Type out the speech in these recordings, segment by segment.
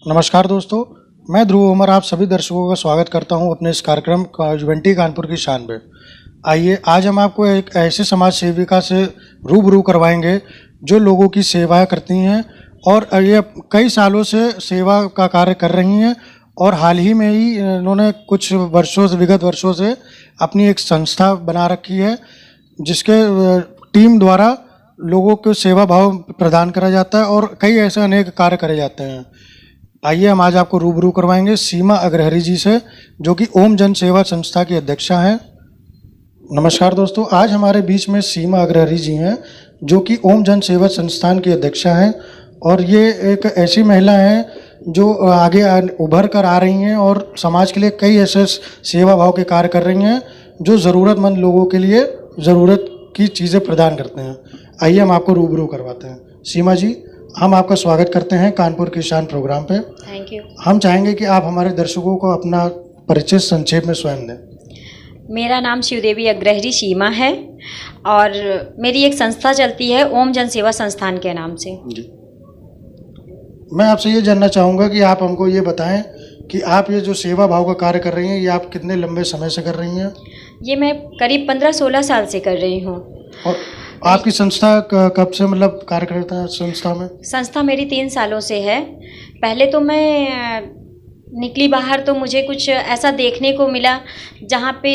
नमस्कार दोस्तों, मैं ध्रुव उमर आप सभी दर्शकों का स्वागत करता हूं अपने इस कार्यक्रम जुवेंटी कानपुर की शान में। आइए आज हम आपको एक ऐसे समाज सेविका से रूबरू करवाएंगे जो लोगों की सेवा करती हैं और ये कई सालों से सेवा का कार्य कर रही हैं और हाल ही में ही इन्होंने कुछ विगत वर्षों से अपनी एक संस्था बना रखी है जिसके टीम द्वारा लोगों को सेवा भाव प्रदान करा जाता है और कई ऐसे अनेक कार्य करे जाते हैं। आइए हम आज आपको रूबरू करवाएंगे सीमा अग्रहरी जी से, जो कि ओम जन सेवा संस्था की अध्यक्षा हैं। नमस्कार दोस्तों, आज हमारे बीच में सीमा अग्रहरी जी हैं जो कि ओम जन सेवा संस्थान की अध्यक्षा हैं और ये एक ऐसी महिला हैं जो आगे उभर कर आ रही हैं और समाज के लिए कई ऐसे सेवा भाव के कार्य कर रही हैं जो ज़रूरतमंद लोगों के लिए ज़रूरत की चीज़ें प्रदान करते हैं। आइए हम आपको रूबरू करवाते हैं। सीमा जी, हम आपका स्वागत करते हैं कानपुर की शान प्रोग्राम पे। Thank you. हम चाहेंगे कि आप हमारे दर्शकों को अपना परिचय संक्षेप में स्वयं दें। मेरा नाम शिवदेवी अग्रहरी सीमा है और मेरी एक संस्था चलती है ओम जन सेवा संस्थान के नाम से। जी, मैं आपसे ये जानना चाहूँगा कि आप हमको ये बताएं कि आप ये जो सेवा भाव का कार्य कर रही हैं ये आप कितने लंबे समय से कर रही हैं? ये मैं करीब 15-16 साल से कर रही हूँ। और आपकी संस्था कब से मतलब कार्य करता है संस्था में? संस्था मेरी 3 सालों से है। पहले तो मैं निकली बाहर तो मुझे कुछ ऐसा देखने को मिला जहाँ पे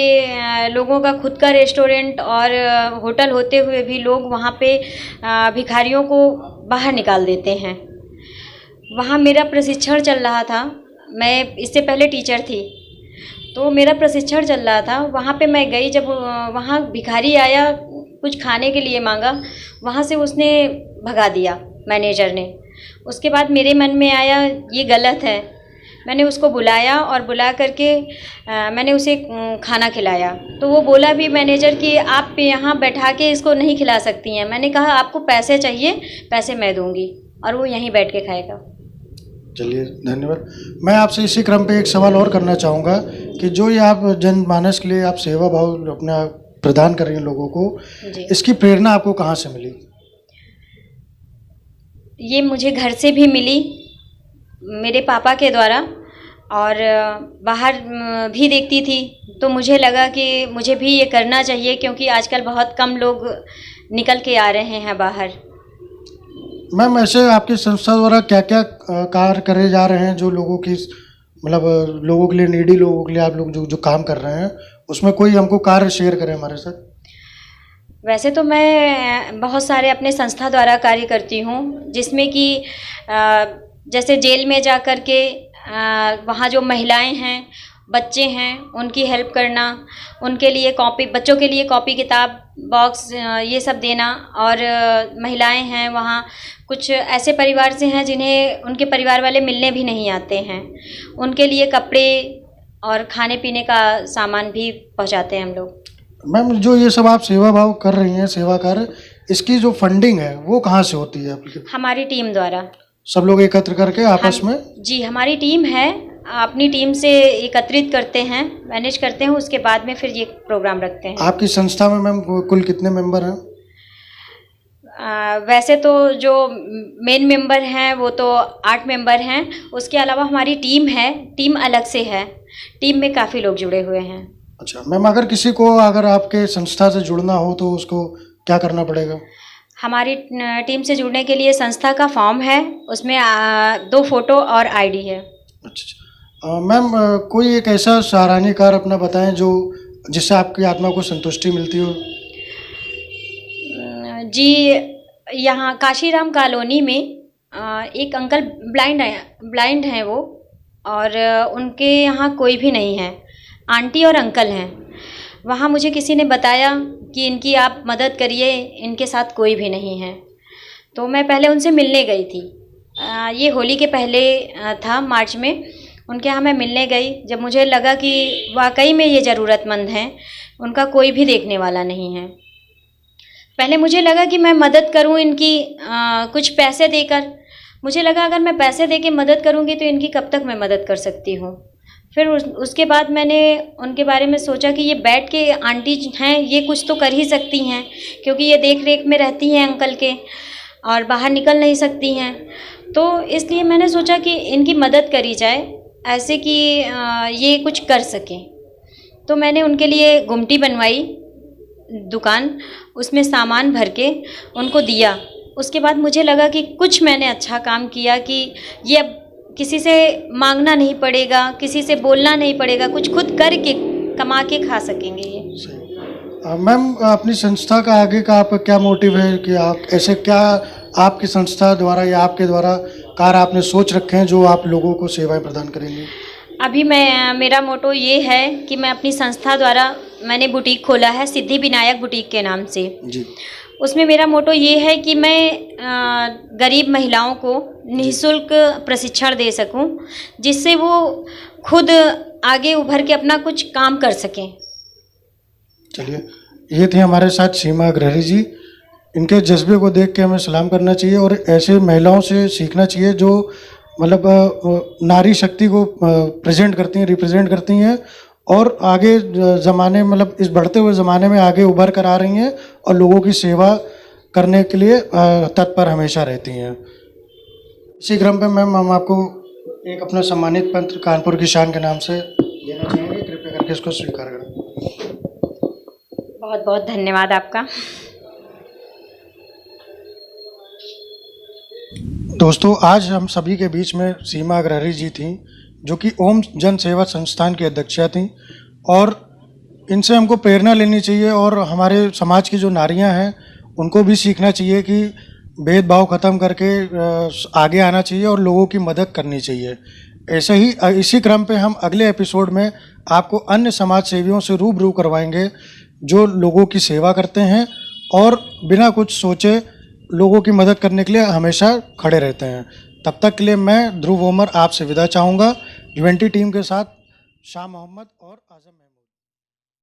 लोगों का खुद का रेस्टोरेंट और होटल होते हुए भी लोग वहाँ पे भिखारियों को बाहर निकाल देते हैं। वहाँ मेरा प्रशिक्षण चल रहा था। मैं इससे पहले टीचर थी तो मेरा प्रशिक्षण चल रहा था। वहाँ पे मैं गई, जब वहाँ भिखारी आया कुछ खाने के लिए मांगा, वहाँ से उसने भगा दिया मैनेजर ने। उसके बाद मेरे मन में आया ये गलत है। मैंने उसको बुलाया और बुला करके मैंने उसे खाना खिलाया। तो वो बोला भी मैनेजर कि आप यहाँ बैठा के इसको नहीं खिला सकती हैं। मैंने कहा आपको पैसे चाहिए, पैसे मैं दूँगी और वो यहीं बैठ के खाएगा। चलिए, धन्यवाद। मैं आपसे इसी क्रम पे एक सवाल और करना चाहूँगा कि जो ये आप जनमानस के लिए आप सेवा भाव अपना प्रदान कर रही हैं लोगों को, इसकी प्रेरणा आपको कहाँ से मिली? ये मुझे घर से भी मिली, मेरे पापा के द्वारा, और बाहर भी देखती थी तो मुझे लगा कि मुझे भी ये करना चाहिए क्योंकि आजकल बहुत कम लोग निकल के आ रहे हैं बाहर। मैम, ऐसे आपकी संस्था द्वारा क्या क्या कार्य करे जा रहे हैं जो लोगों की मतलब लोगों के लिए, नीडी लोगों के लिए आप लोग जो काम कर रहे हैं उसमें कोई हमको कार्य शेयर करें हमारे साथ? वैसे तो मैं बहुत सारे अपने संस्था द्वारा कार्य करती हूँ, जिसमें कि जैसे जेल में जा कर के वहाँ जो महिलाएं हैं, बच्चे हैं, उनकी हेल्प करना, उनके लिए कॉपी, बच्चों के लिए कॉपी किताब बॉक्स ये सब देना। और महिलाएं हैं वहाँ, कुछ ऐसे परिवार से हैं जिन्हें उनके परिवार वाले मिलने भी नहीं आते हैं, उनके लिए कपड़े और खाने पीने का सामान भी पहुँचाते हैं हम लोग। मैम, जो ये सब आप सेवा भाव कर रही हैं, सेवा कार्य, इसकी जो फंडिंग है वो कहाँ से होती है आपकी? हमारी टीम द्वारा। सब लोग एकत्र करके आपस में? जी, हमारी टीम है, अपनी टीम से एकत्रित करते हैं, मैनेज करते हैं, उसके बाद में फिर ये प्रोग्राम रखते हैं। आपकी संस्था में मैम कुल कितने मेंबर हैं? वैसे तो जो मेन मेंबर हैं वो तो 8 मेंबर हैं। उसके अलावा हमारी टीम है, टीम अलग से है, टीम में काफ़ी लोग जुड़े हुए हैं। अच्छा मैम, अगर किसी को अगर आपके संस्था से जुड़ना हो तो उसको क्या करना पड़ेगा? हमारी टीम से जुड़ने के लिए संस्था का फॉर्म है, उसमें 2 फोटो और आईडी है। अच्छा मैम, कोई एक ऐसा सराहनीय कार्य अपना बताएं जो जिससे आपकी आत्मा को संतुष्टि मिलती हो? जी, यहाँ काशीराम कॉलोनी में एक अंकल ब्लाइंड हैं वो, और उनके यहाँ कोई भी नहीं है, आंटी और अंकल हैं। वहाँ मुझे किसी ने बताया कि इनकी आप मदद करिए, इनके साथ कोई भी नहीं है। तो मैं पहले उनसे मिलने गई थी, ये होली के पहले था, मार्च में। उनके यहाँ मैं मिलने गई, जब मुझे लगा कि वाकई में ये ज़रूरतमंद हैं, उनका कोई भी देखने वाला नहीं है। पहले मुझे लगा कि मैं मदद करूं इनकी कुछ पैसे देकर। मुझे लगा अगर मैं पैसे देके मदद करूंगी तो इनकी कब तक मैं मदद कर सकती हूं। फिर उसके बाद मैंने उनके बारे में सोचा कि ये बैठ के आंटी हैं, ये कुछ तो कर ही सकती हैं, क्योंकि ये देख रेख में रहती हैं अंकल के और बाहर निकल नहीं सकती हैं। तो इसलिए मैंने सोचा कि इनकी मदद करी जाए, ऐसे कि ये कुछ कर सकें। तो मैंने उनके लिए गुमटी बनवाई दुकान, उसमें सामान भर के उनको दिया। उसके बाद मुझे लगा कि कुछ मैंने अच्छा काम किया, कि ये अब किसी से मांगना नहीं पड़ेगा, किसी से बोलना नहीं पड़ेगा, कुछ खुद करके कमा के खा सकेंगे ये। मैम, अपनी संस्था का आगे का आपका क्या मोटिव है कि आप ऐसे क्या आपकी संस्था द्वारा या आपके द्वारा कार्य आपने सोच रखे हैं जो आप लोगों को सेवाएं प्रदान करेंगे? अभी मेरा मोटो ये है कि मैं अपनी संस्था द्वारा मैंने बुटीक खोला है, सिद्धि विनायक बुटीक के नाम से। जी। उसमें मेरा मोटो ये है कि मैं गरीब महिलाओं को निःशुल्क प्रशिक्षण दे सकूं, जिससे वो खुद आगे उभर के अपना कुछ काम कर सकें। चलिए, ये थे हमारे साथ सीमा अग्रहरी जी। इनके जज्बे को देख के हमें सलाम करना चाहिए और ऐसे महिलाओं से सीखना चाहिए जो मतलब नारी शक्ति को प्रेजेंट करती हैं, रिप्रेजेंट करती हैं और आगे ज़माने मतलब इस बढ़ते हुए ज़माने में आगे उभर कर आ रही हैं और लोगों की सेवा करने के लिए तत्पर हमेशा रहती हैं। इसी क्रम पे मैम हम आपको एक अपना सम्मानित पत्र कानपुर की शान के नाम से देना चाहेंगे, कृपया करके इसको स्वीकार करें। बहुत बहुत धन्यवाद आपका। दोस्तों, आज हम सभी के बीच में सीमा अग्रहरी जी थीं, जो कि ओम जन सेवा संस्थान की अध्यक्षा थीं और इनसे हमको प्रेरणा लेनी चाहिए और हमारे समाज की जो नारियां हैं उनको भी सीखना चाहिए कि भेदभाव ख़त्म करके आगे आना चाहिए और लोगों की मदद करनी चाहिए। ऐसे ही इसी क्रम पे हम अगले एपिसोड में आपको अन्य समाज सेवियों से रूबरू करवाएंगे जो लोगों की सेवा करते हैं और बिना कुछ सोचे लोगों की मदद करने के लिए हमेशा खड़े रहते हैं। तब तक के लिए मैं ध्रुव ओमर आपसे विदा चाहूँगा, जुवेंटी टीम के साथ शाह मोहम्मद और आजम।